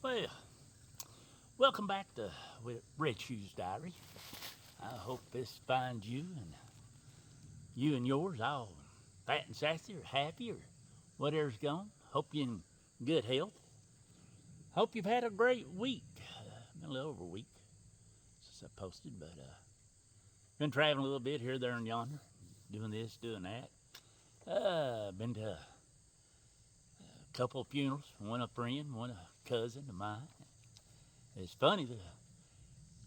Well, welcome back to Red Shoes Diary. I hope this finds you and yours all fat and sassy or happy or whatever's going. Hope you're in good health. Hope you've had a great week. Been a little over a week since I posted, but been traveling a little bit here, there, and yonder, doing this, doing that. Been to a couple of funerals. One a friend, one a cousin of mine. It's funny that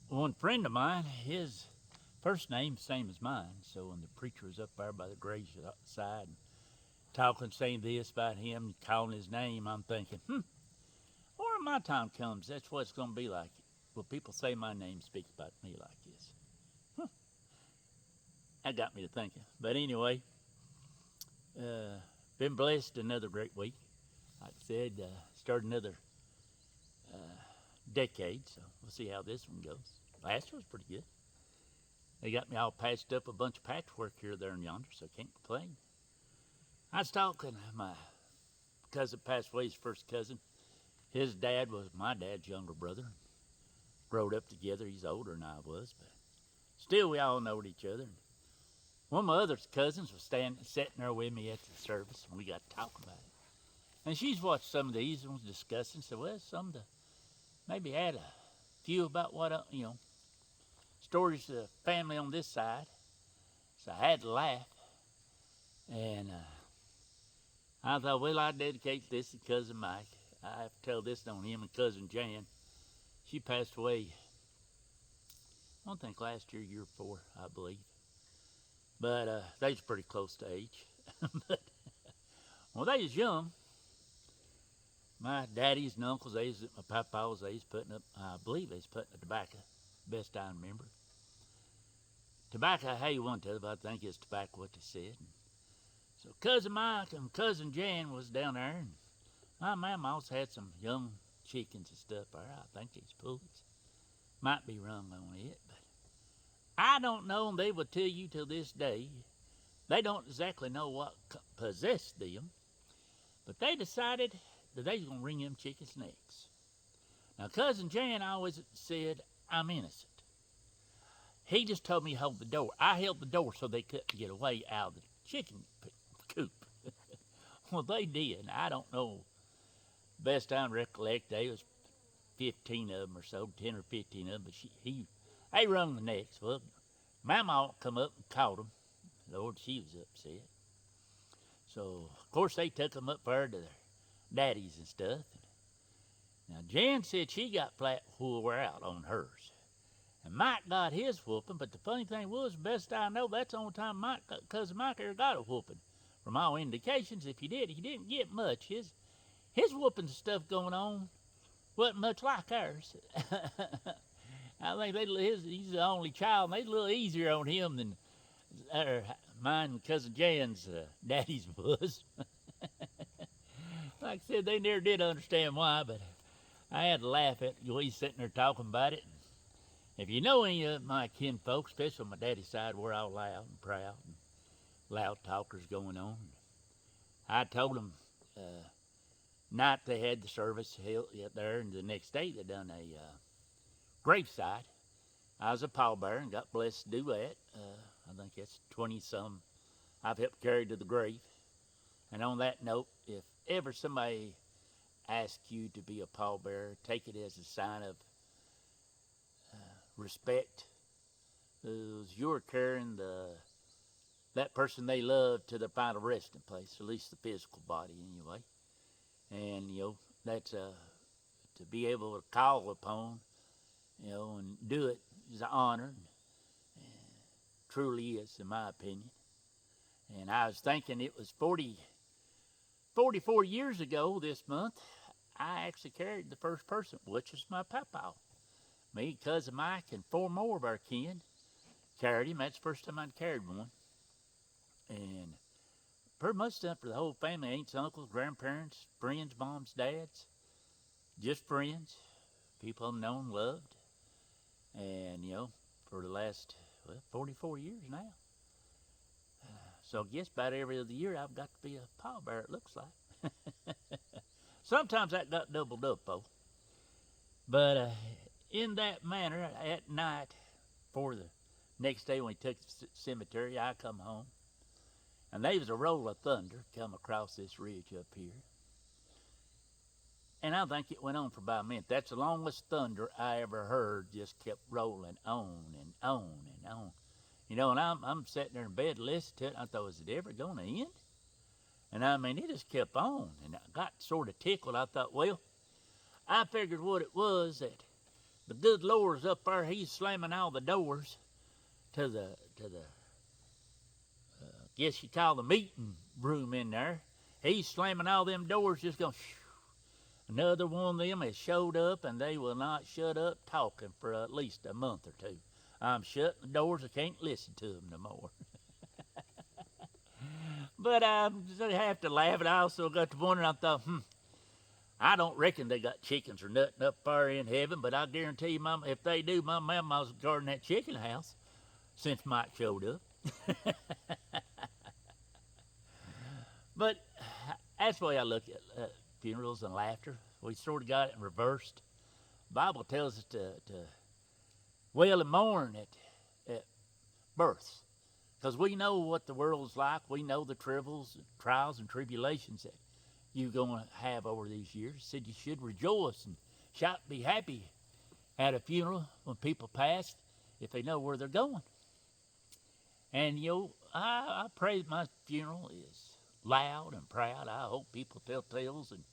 one friend of mine, his first name same as mine. So when the preacher was up there by the graveside talking, saying this about him, calling his name, I'm thinking, or when my time comes, that's what it's going to be like. Will people say my name, speak about me like this? That got me to thinking. But anyway, been blessed another great week. Like I said, started another decade, so we'll see how this one goes. Last one was pretty good. They got me all patched up, a bunch of patchwork here, there, and yonder, so I can't complain. I was talking, my cousin passed away, his first cousin. His dad was my dad's younger brother. Growed up together. He's older than I was, but still we all knowed each other. One of my other cousins was sitting there with me at the service, and we got to talking about it. And she's watched some of these and was discussing, said, well, some to maybe add a few about what, stories of the family on this side. So I had to laugh. And I thought, well, I'd dedicate this to Cousin Mike. I have to tell this on him and Cousin Jan. She passed away, I don't think last year before, I believe. But they was pretty close to age. But, well, they was young. My daddies and uncles, my papa's, they was putting up, I believe they was putting up tobacco, best I remember. Tobacco, how you want to, but I think it's tobacco what they said. So Cousin Mike and Cousin Jan was down there, and my mama also had some young chickens and stuff there. I think it's pullets. Might be wrong on it, but I don't know, and they will tell you till this day, they don't exactly know what possessed them, but they decided that they was going to wring them chickens' necks. Now, Cousin Jan always said, I'm innocent. He just told me to hold the door. I held the door so they couldn't get away out of the chicken coop. Well, they did. I don't know. Best I recollect, they was 15 of them or so, 10 or 15 of them, but they wrung the necks. Well, Mama come up and caught them. Lord, she was upset. So, of course, they took them up there to their daddies and stuff. Now, Jan said she got flat wore out on hers. And Mike got his whooping, but the funny thing was, best I know, that's the only time Cousin Mike ever got a whooping. From all indications, if he did, he didn't get much. His whooping stuff going on wasn't much like ours. I think he's the only child, and they a little easier on him than mine and Cousin Jan's daddies was. Like I said, they never did understand why, but I had to laugh at the way he's sitting there talking about it. If you know any of my kin folks, especially on my daddy's side, we're all loud and proud and loud talkers going on. I told them night they had the service held there, and the next day they done a graveside. I was a pallbearer and got blessed to do that. I think that's 20-some I've helped carry to the grave. And on that note, if ever somebody asks you to be a pallbearer, take it as a sign of respect, because you're carrying that person they love to their final resting place, at least the physical body anyway. And that's to be able to call upon, and do it is an honor, and truly is, in my opinion. And I was thinking it was 44 years ago this month, I actually carried the first person, which was my papa. Me, Cousin Mike, and 4 more of our kin carried him. That's the first time I'd carried one. And pretty much done for the whole family, aunts, uncles, grandparents, friends, moms, dads. Just friends, people I've known, loved. And, for the last, 44 years now. So I guess about every other year I've got to be a pallbearer, it looks like. Sometimes that got doubled up, though. But in that manner, at night, for the next day when we took the cemetery, I come home, and there was a roll of thunder come across this ridge up here. And I think it went on for about a minute. That's the longest thunder I ever heard, just kept rolling on and on and on. You know, and I'm sitting there in bed listening to it, and I thought, is it ever going to end? And I mean, it just kept on, and I got sort of tickled. I thought, well, I figured what it was that the good Lord's up there, he's slamming all the doors to the guess you call the meeting room in there. He's slamming all them doors, just going. Another one of them has showed up, and they will not shut up talking for at least a month or two. I'm shutting the doors. I can't listen to them no more. But I have to laugh. And I also got to wondering. I thought, I don't reckon they got chickens or nothing up there in heaven, but I guarantee you, Mama, if they do, my mama's guarding that chicken house since Mike showed up. But that's the way I look at funerals and laughter. We sort of got it reversed. The Bible tells us to wail and mourn at births, because we know what the world's like. We know the trials and tribulations that you're going to have over these years. It said you should rejoice and shout, be happy at a funeral when people pass if they know where they're going. And, you know, I pray that my funeral is loud and proud. I hope people tell tales and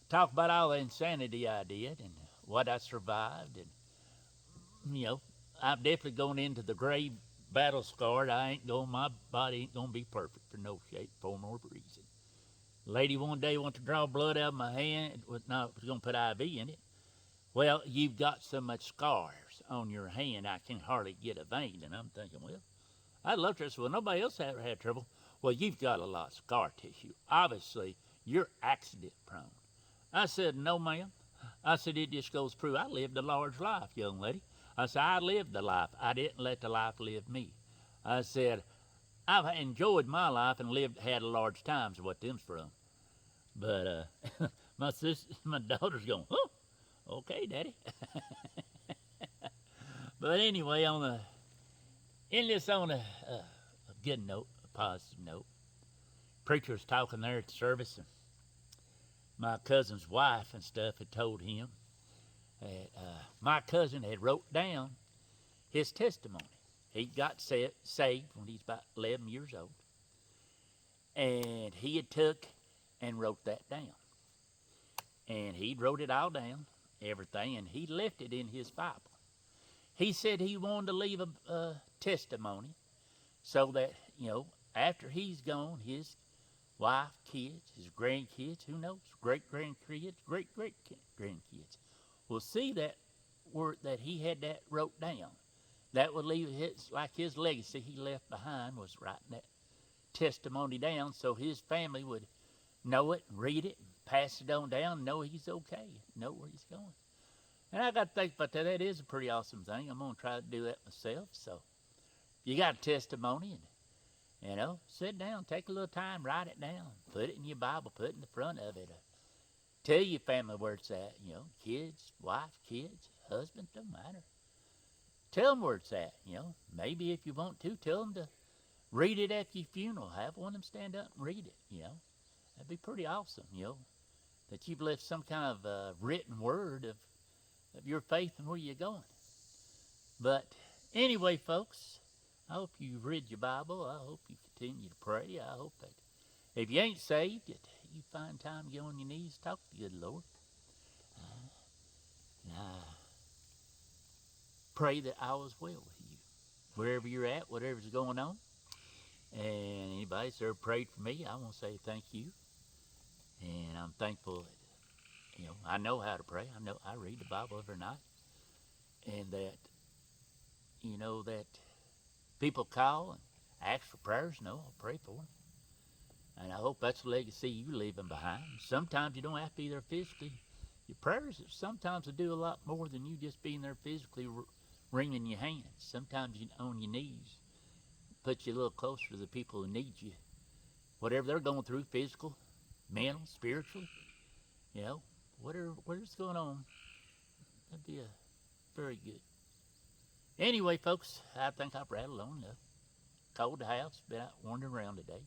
talk about all the insanity I did and what I survived. And, you know, I'm definitely going into the grave battle scarred. My body ain't going to be perfect for no shape, form, or reason. The lady one day wanted to draw blood out of my hand. Was going to put IV in it. Well, you've got so much scars on your hand, I can hardly get a vein. And I'm thinking, well, I'd love to say, well, nobody else ever had trouble. Well, you've got a lot of scar tissue. Obviously, you're accident prone. I said, no, ma'am. I said, it just goes through. I lived a large life, young lady. I said, I lived the life. I didn't let the life live me. I said, I've enjoyed my life and had a large times of what them's from. But my daughter's going, oh, okay, Daddy. But anyway, on a good note, a positive note, preacher was talking there at the service, and my cousin's wife and stuff had told him that my cousin had wrote down his testimony. He got saved when he's about 11 years old, and he had took and wrote that down. And he wrote it all down, everything, and he left it in his Bible. He said he wanted to leave a testimony so that, you know, after he's gone, his wife, kids, his grandkids, who knows, great-grandkids, great-great-grandkids will see that he had that wrote down. That would leave his legacy he left behind was writing that testimony down so his family would know it and read it and pass it on down, know he's okay, know where he's going. And I got to think about that. That is a pretty awesome thing. I'm going to try to do that myself. So you got a testimony, and, you know, sit down, take a little time, write it down, put it in your Bible, put it in the front of it. Tell your family where it's at, you know, kids, wife, kids, husband, don't matter. Tell them where it's at, you know. Maybe if you want to, tell them to read it at your funeral. Have one of them stand up and read it, you know. That'd be pretty awesome, you know, that you've left some kind of written word of your faith and where you're going. But anyway, folks, I hope you read your Bible. I hope you continue to pray. I hope that if you ain't saved, that you find time to get on your knees, talk to the good Lord. Pray that all is well with you, wherever you're at, whatever's going on. And anybody that's ever prayed for me, I want to say thank you. And I'm thankful that, you know, I know how to pray. I know I read the Bible every night. And that, you know, that people call and ask for prayers. No, I'll pray for them. And I hope that's the legacy you're leaving behind. Sometimes you don't have to be there physically. Your prayers sometimes will do a lot more than you just being there physically wringing your hands. Sometimes you on your knees put you a little closer to the people who need you. Whatever they're going through, physical, mental, spiritual, you know, whatever's going on, That'd be very good. Anyway, folks, I think I've rattled on enough. Cold the house, been out wandering around today.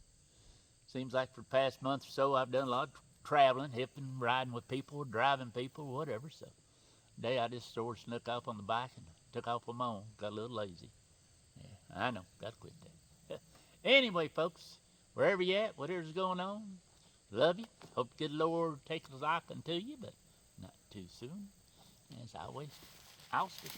Seems like for the past month or so, I've done a lot of traveling, hipping, riding with people, driving people, whatever. So today I just sort of snuck off on the bike and took off on my own. Got a little lazy. Yeah, I know, gotta quit that. Anyway, folks, wherever you at, whatever's going on, love you. Hope the good Lord takes a liking to you, but not too soon. As always, I'll see.